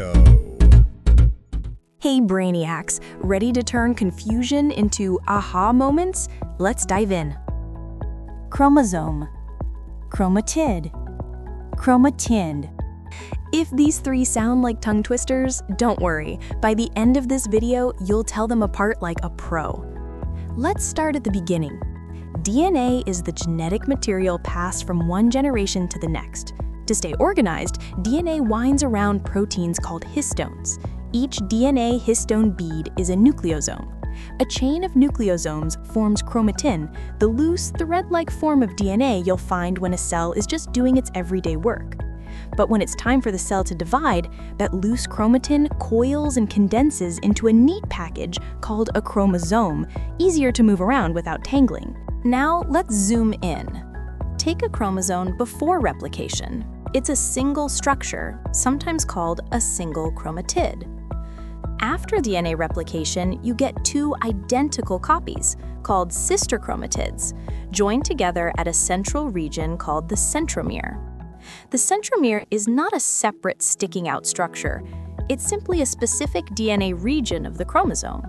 disco. Hey Brainiacs, ready to turn confusion into aha moments? Let's dive in. Chromosome, chromatid, chromatin. If these three sound like tongue twisters, don't worry. By the end of this video, you'll tell them apart like a pro. Let's start at the beginning. DNA is the genetic material passed from one generation to the next. To stay organized, DNA winds around proteins called histones. Each DNA histone bead is a nucleosome. A chain of nucleosomes forms chromatin, the loose, thread-like form of DNA you'll find when a cell is just doing its everyday work. But when it's time for the cell to divide, that loose chromatin coils and condenses into a neat package called a chromosome, easier to move around without tangling. Now let's zoom in. Take a chromosome before replication. It's a single structure, sometimes called a single chromatid. After DNA replication, you get two identical copies, called sister chromatids, joined together at a central region called the centromere. The centromere is not a separate sticking out structure. It's simply a specific DNA region of the chromosome.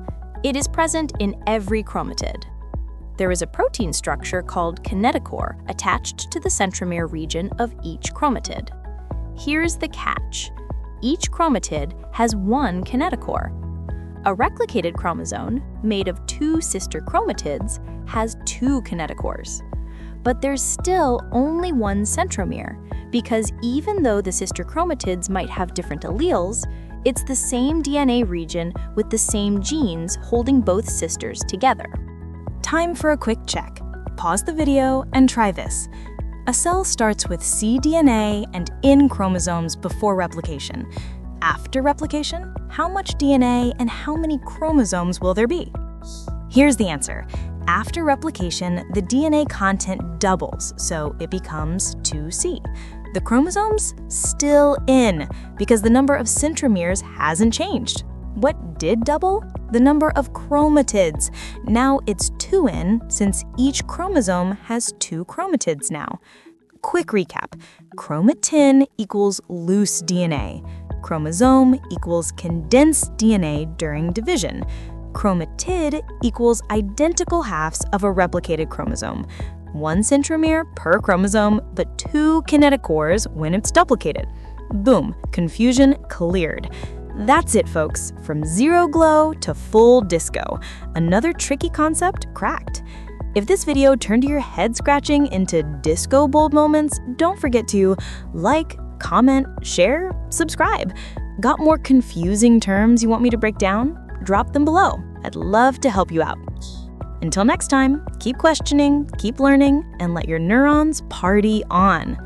It is present in every chromatid. There is a protein structure called kinetochore attached to the centromere region of each chromatid. Here's the catch. Each chromatid has one kinetochore. A replicated chromosome, made of two sister chromatids, has two kinetochores. But there's still only one centromere, because even though the sister chromatids might have different alleles, it's the same DNA region with the same genes holding both sisters together. Time for a quick check. Pause the video and try this. A cell starts with cDNA and N chromosomes before replication. After replication, how much DNA and how many chromosomes will there be? Here's the answer. After replication, the DNA content doubles, so it becomes 2C. The chromosomes? Still N, because the number of centromeres hasn't changed. What did double? The number of chromatids. Now it's 2N, since each chromosome has two chromatids now. Quick recap. Chromatin equals loose DNA. Chromosome equals condensed DNA during division. Chromatid equals identical halves of a replicated chromosome. One centromere per chromosome, but two kinetochores when it's duplicated. Boom, confusion cleared. That's it, folks. From zero glow to full disco. Another tricky concept cracked. If this video turned your head scratching into disco bold moments, don't forget to like, comment, share, subscribe. Got more confusing terms you want me to break down? Drop them below. I'd love to help you out. Until next time, keep questioning, keep learning, and let your neurons party on.